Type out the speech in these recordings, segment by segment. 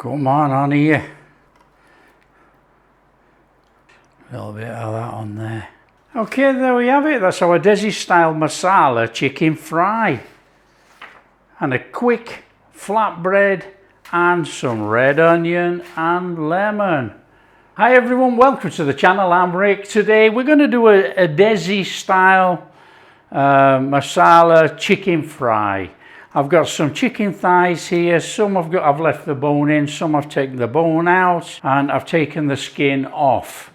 Come on here. A little bit of that on there. Okay, there we have it. That's our Desi-style masala chicken fry. And a quick flatbread and some red onion and lemon. Hi everyone, welcome to the channel. I'm Rick. Today we're going to do a Desi-style masala chicken fry. I've got some chicken thighs here. Some I've left the bone in, some I've taken the bone out, and I've taken the skin off.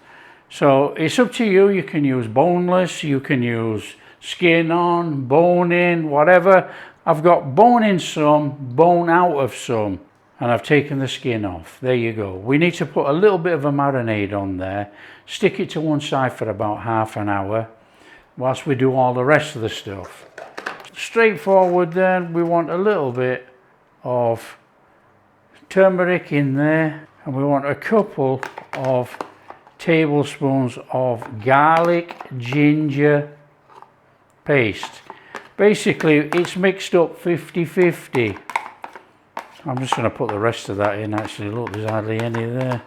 So it's up to you. You can use boneless, you can use skin on, bone in, whatever. I've got bone in some, bone out of some, and I've taken the skin off. There you go. We need to put a little bit of a marinade on there, stick it to one side for about half an hour whilst we do all the rest of the stuff. Straightforward. Then we want a little bit of turmeric in there, and we want a couple of tablespoons of garlic ginger paste. Basically it's mixed up 50-50. I'm just going to put the rest of that in. Actually, look, there's hardly any there.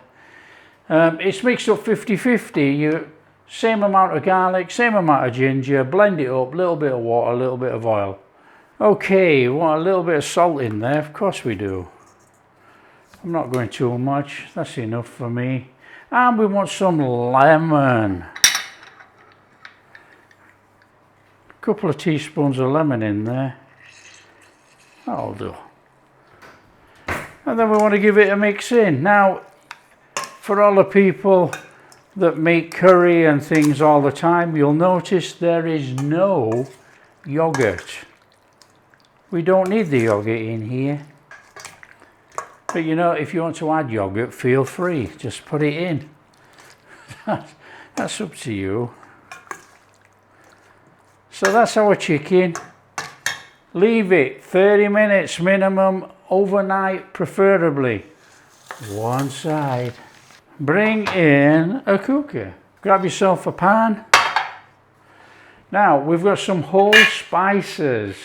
It's mixed up 50-50. Same amount of garlic, same amount of ginger, blend it up, a little bit of water, a little bit of oil. Okay, we want a little bit of salt in there, of course we do. I'm not going too much, that's enough for me. And we want some lemon. A couple of teaspoons of lemon in there. That'll do. And then we want to give it a mix in. Now, for all the people that make curry and things all the time, you'll notice there is no yogurt. We don't need the yogurt in here. But you know, if you want to add yogurt, feel free, just put it in. That's up to you. So that's our chicken. Leave it 30 minutes minimum, overnight preferably. One side. Bring in a cooker. Grab yourself a pan. Now we've got some whole spices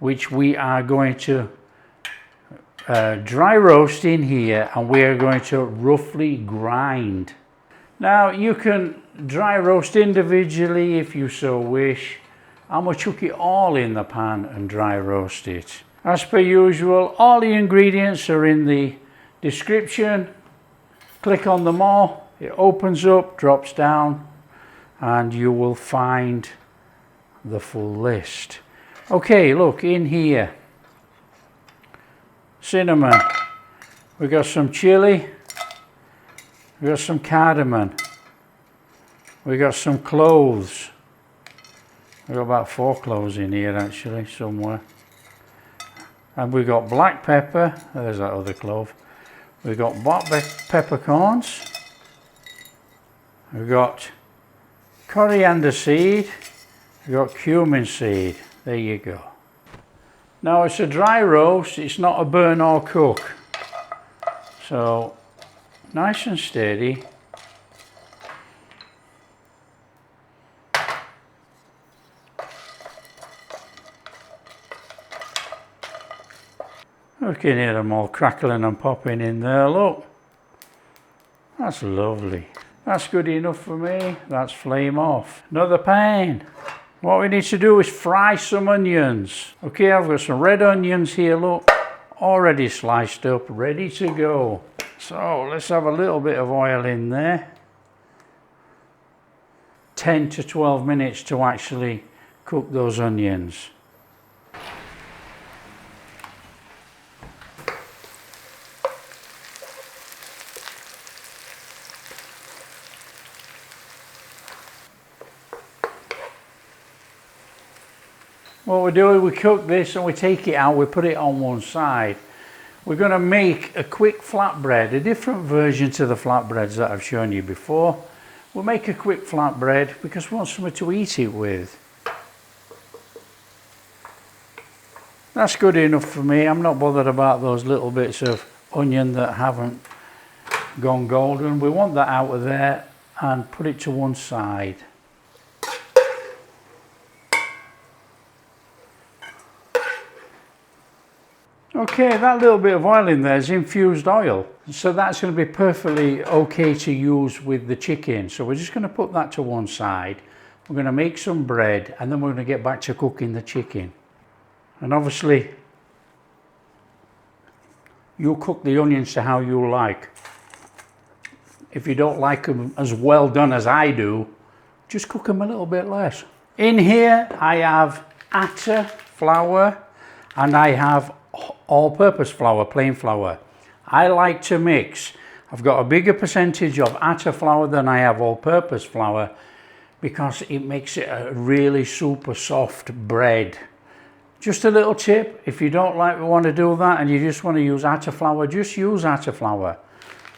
which we are going to dry roast in here, and we are going to roughly grind. Now you can dry roast individually if you so wish. I'm going to chuck it all in the pan and dry roast it. As per usual, all the ingredients are in the description. Click on them all, it opens up, drops down, and you will find the full list. Okay, look in here. Cinnamon, we got some chili, we got some cardamom, we got some cloves. We got about 4 cloves in here actually, somewhere. And we got black pepper, there's that other clove. We've got black peppercorns, we've got coriander seed, we've got cumin seed. There you go. Now it's a dry roast, it's not a burn or cook. So nice and steady. We can hear them all crackling and popping in there, look. That's lovely. That's good enough for me. That's flame off. Another pan. What we need to do is fry some onions. Okay, I've got some red onions here, look. Already sliced up, ready to go. So let's have a little bit of oil in there. 10 to 12 minutes to actually cook those onions. What we do is we cook this and we take it out, we put it on one side. We're going to make a quick flatbread, a different version to the flatbreads that I've shown you before. We'll make a quick flatbread because we want something to eat it with. That's good enough for me. I'm not bothered about those little bits of onion that haven't gone golden. We want that out of there and put it to one side. Okay, that little bit of oil in there is infused oil. So that's going to be perfectly okay to use with the chicken. So we're just going to put that to one side. We're going to make some bread and then we're going to get back to cooking the chicken. And obviously, you cook the onions to how you like. If you don't like them as well done as I do, just cook them a little bit less. In here, I have atta flour and I have all-purpose flour, plain flour. I like to mix. I've got a bigger percentage of atta flour than I have all-purpose flour because it makes it a really super soft bread. Just a little tip, if you don't want to do that and you just want to use atta flour, just use atta flour.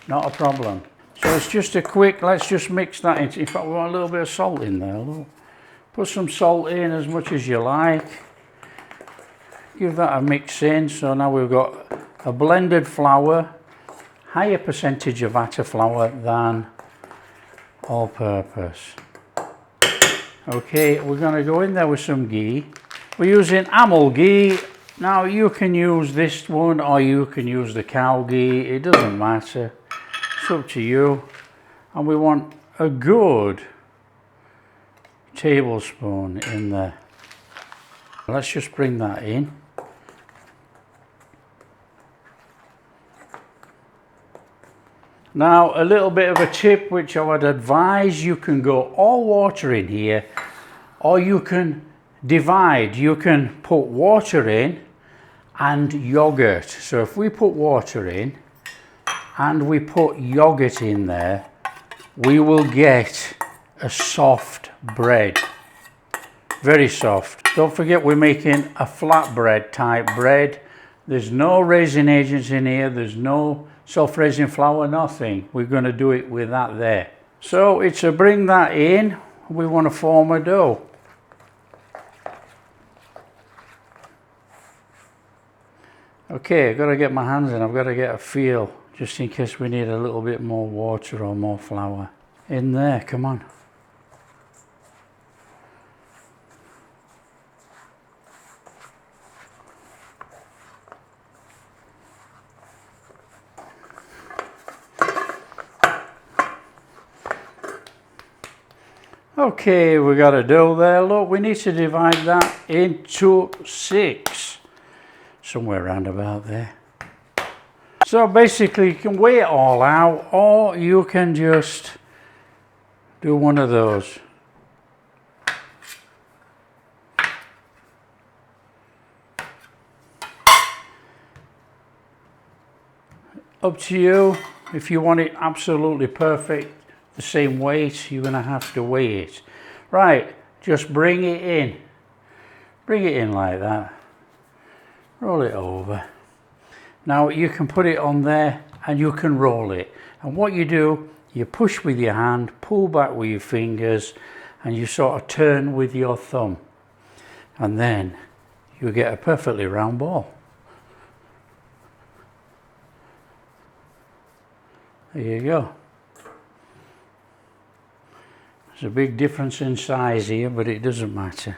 Not a problem. So it's just a quick, let's just mix that in. In fact, we want a little bit of salt in there. Look. Put some salt in as much as you like. Give that a mix in. So now we've got a blended flour, higher percentage of atta flour than all-purpose. Okay, we're going to go in there with some ghee. We're using amul ghee. Now you can use this one or you can use the cow ghee. It doesn't matter. It's up to you. And we want a good tablespoon in there. Let's just bring that in. Now a little bit of a tip which I would advise, you can go all water in here or you can divide. You can put water in and yogurt. So if we put water in and we put yogurt in there, we will get a soft bread. Very soft. Don't forget we're making a flatbread type bread. There's no raising agents in here. There's no self-raising flour, nothing. We're going to do it with that there. So it's to bring that in. We want to form a dough. Okay, I've got to get my hands in. I've got to get a feel just in case we need a little bit more water or more flour. In there, come on. Okay, we got a dough there. Look, we need to divide that into 6. Somewhere around about there. So basically you can weigh it all out or you can just do one of those. Up to you. If you want it absolutely perfect, the same weight, you're going to have to weigh it. Right, just bring it in. Bring it in like that. Roll it over. Now you can put it on there and you can roll it. And what you do, you push with your hand, pull back with your fingers, and you sort of turn with your thumb. And then you get a perfectly round ball. There you go. There's a big difference in size here, but it doesn't matter.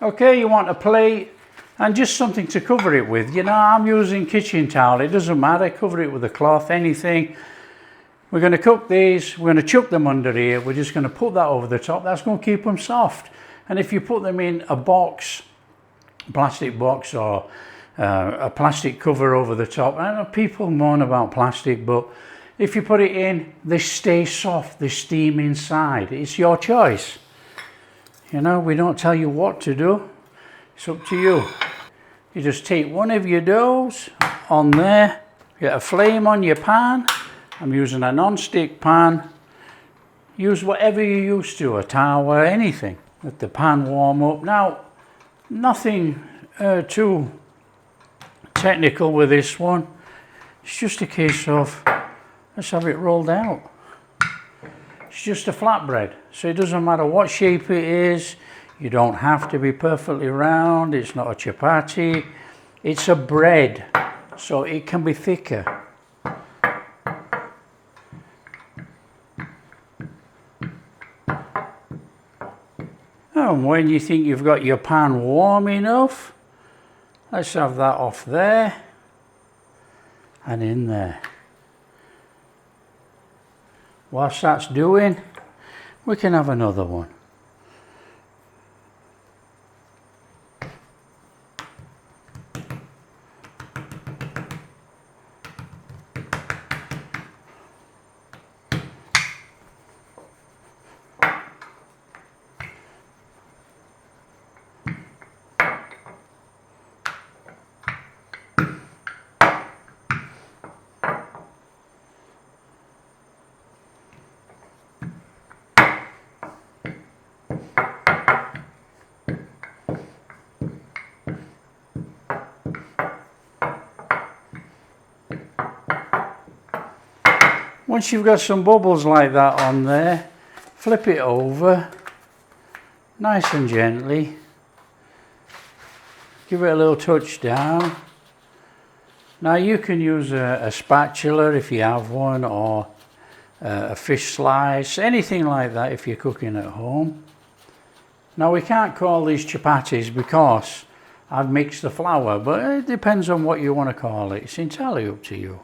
Okay, you want a plate and just something to cover it with. You know, I'm using kitchen towel. It doesn't matter. Cover it with a cloth, anything. We're going to cook these. We're going to chuck them under here. We're just going to put that over the top. That's going to keep them soft. And if you put them in a box, plastic box or a plastic cover over the top, I know people moan about plastic, but if you put it in, they stay soft. They steam inside. It's your choice. You know, we don't tell you what to do. It's up to you. You just take one of your doughs on there, get a flame on your pan. I'm using a non-stick pan. Use whatever you're used to, a towel or anything. Let the pan warm up. Now, nothing too technical with this one. It's just a case of, let's have it rolled out. It's just a flatbread, so it doesn't matter what shape it is. You don't have to be perfectly round. It's not a chapati. It's a bread, so it can be thicker. And when you think you've got your pan warm enough, let's have that off there and in there. Whilst that's doing, we can have another one. Once you've got some bubbles like that on there, flip it over, nice and gently. Give it a little touch down. Now you can use a spatula if you have one, or a fish slice, anything like that if you're cooking at home. Now we can't call these chapatis because I've mixed the flour, but it depends on what you want to call it. It's entirely up to you.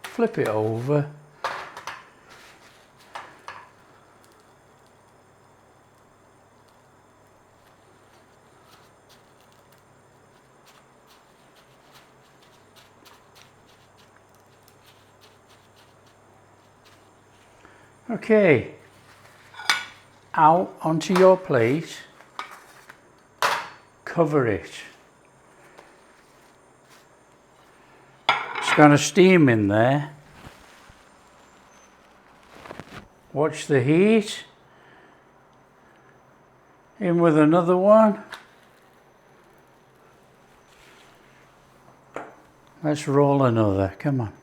Flip it over. Okay, out onto your plate, cover it. It's going to steam in there. Watch the heat. In with another one. Let's roll another, come on.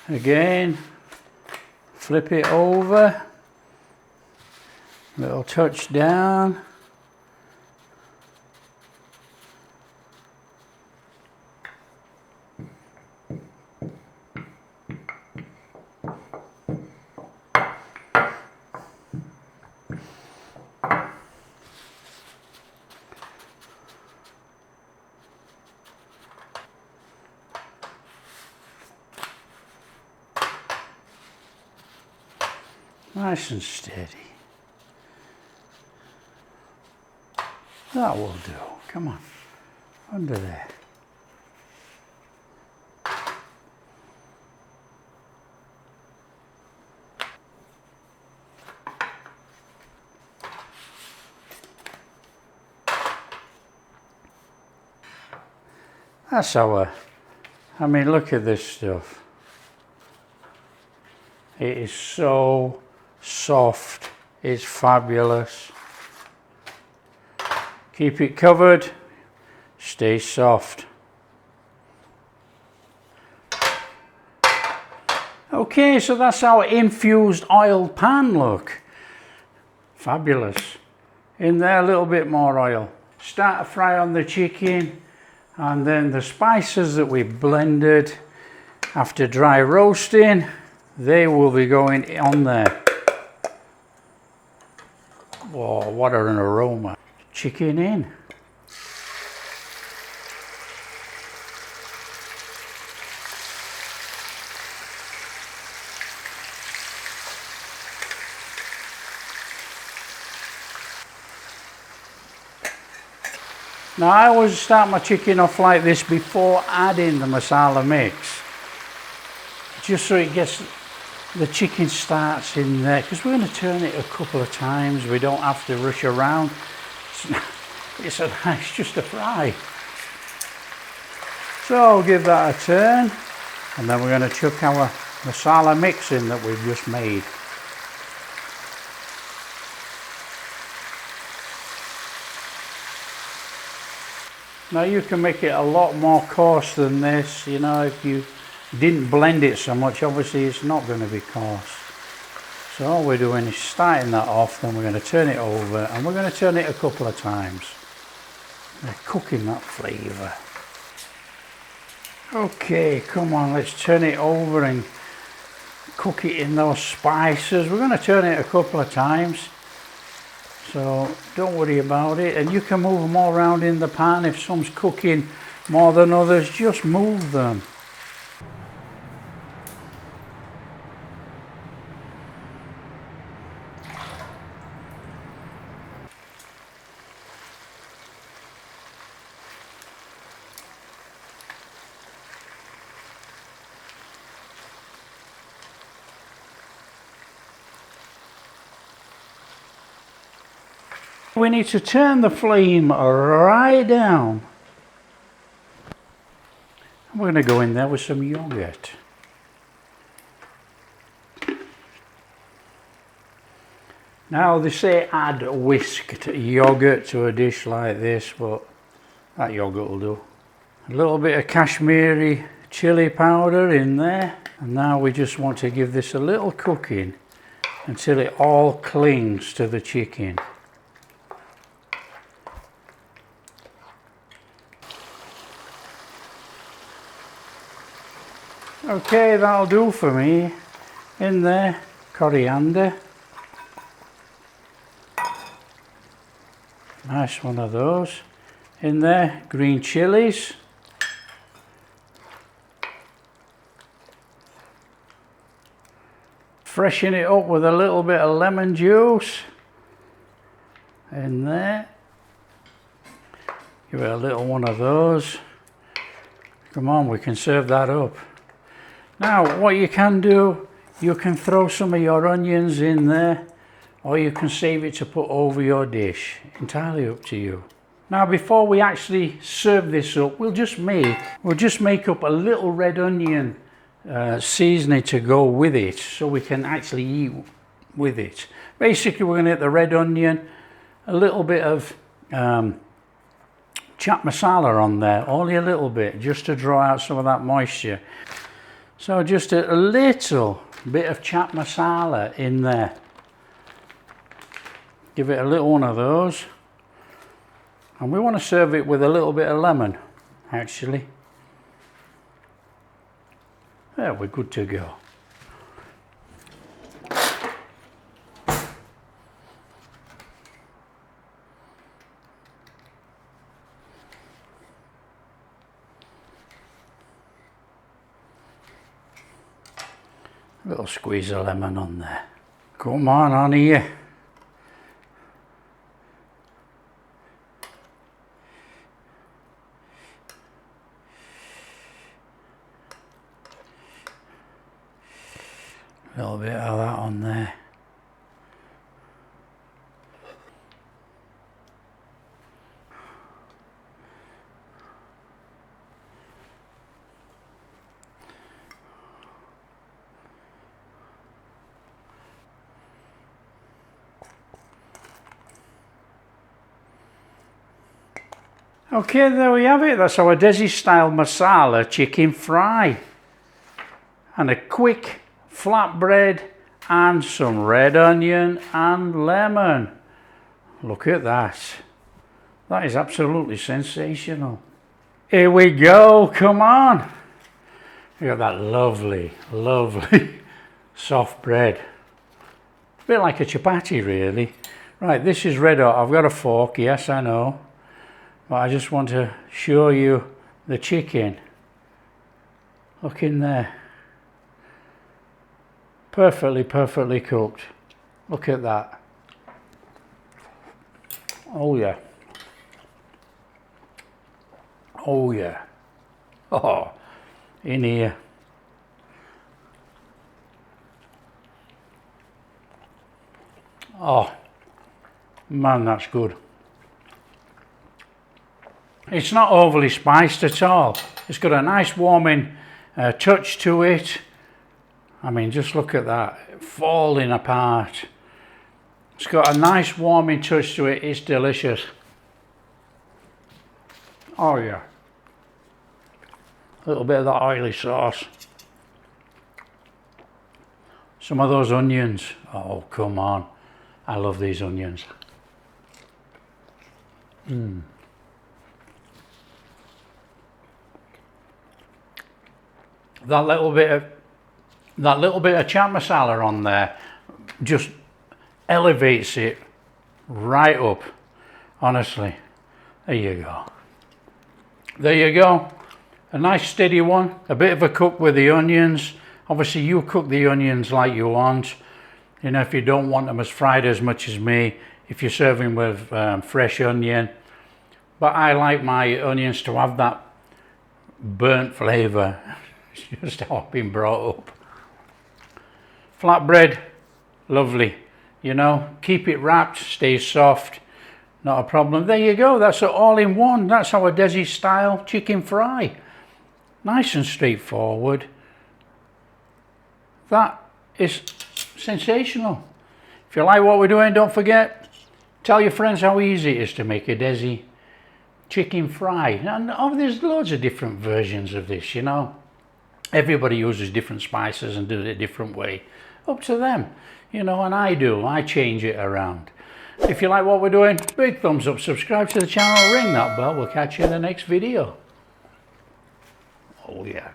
Again, flip it over, little touch down. Nice and steady. That will do. Come on, under there. That's our, I mean, look at this stuff. It is so soft, it's fabulous. Keep it covered, stay soft. Okay, so that's our infused oil pan look. Fabulous. In there a little bit more oil. Start to fry on the chicken, and then the spices that we blended after dry roasting, they will be going on there. Oh, what an aroma. Chicken in. Now I always start my chicken off like this before adding the masala mix. just so it gets, the chicken starts in there, because we're going to turn it a couple of times. We don't have to rush around. It's just a fry. So I'll give that a turn, and then we're going to chuck our masala mix in that we've just made. Now you can make it a lot more coarse than this, you know, if you didn't blend it so much, obviously it's not going to be coarse. So all we're doing is starting that off, then we're going to turn it over, and we're going to turn it a couple of times. We're cooking that flavour. Okay, come on, let's turn it over and cook it in those spices. We're going to turn it a couple of times, so don't worry about it. And you can move them all around in the pan. If some's cooking more than others, just move them. We need to turn the flame right down. We're going to go in there with some yoghurt. Now they say add whisked yoghurt to a dish like this, but that yoghurt will do. A little bit of Kashmiri chili powder in there, and now we just want to give this a little cooking until it all clings to the chicken. Okay, that'll do for me. In there, coriander. Nice one of those. In there, green chilies. Freshen it up with a little bit of lemon juice. In there. Give it a little one of those. Come on, we can serve that up. Now, what you can do, you can throw some of your onions in there, or you can save it to put over your dish. Entirely up to you. Now, before we actually serve this up, we'll just make up a little red onion seasoning to go with it, so we can actually eat with it. Basically, we're going to get the red onion, a little bit of chaat masala on there, only a little bit, just to draw out some of that moisture. So just a little bit of chaat masala in there. Give it a little one of those. And we want to serve it with a little bit of lemon, actually. There, we're good to go. A little squeeze of lemon on there. Come on here. A little bit of that on there. Okay, there we have it. That's our Desi-style masala chicken fry. And a quick flatbread and some red onion and lemon. Look at that. That is absolutely sensational. Here we go, come on. Look at that lovely, lovely soft bread. A bit like a chapati really. Right, this is red hot. I've got a fork, yes I know. But I just want to show you the chicken. Look in there. Perfectly cooked. Look at that. Oh yeah. Oh yeah. Oh, in here. Oh, man, that's good. It's not overly spiced at all. It's got a nice warming touch to it. I mean, just look at that, falling apart. It's got a nice warming touch to it. It's delicious. Oh yeah. A little bit of that oily sauce. Some of those onions. Oh, come on. I love these onions. That little bit of chaat masala on there just elevates it right up. Honestly, there you go. There you go. A nice steady one. A bit of a cook with the onions. Obviously, you cook the onions like you want. You know, if you don't want them as fried as much as me, if you're serving with fresh onion. But I like my onions to have that burnt flavour. It's just how I've been brought up. Flatbread, lovely. You know, keep it wrapped, stays soft, not a problem. There you go, that's an all-in-one. That's our Desi-style chicken fry. Nice and straightforward. That is sensational. If you like what we're doing, don't forget, tell your friends how easy it is to make a Desi chicken fry. And oh, there's loads of different versions of this, you know. Everybody uses different spices and does it a different way. Up to them, you know, and I change it around. If you like what we're doing, big thumbs up, subscribe to the channel, ring that bell. We'll catch you in the next video. Oh yeah.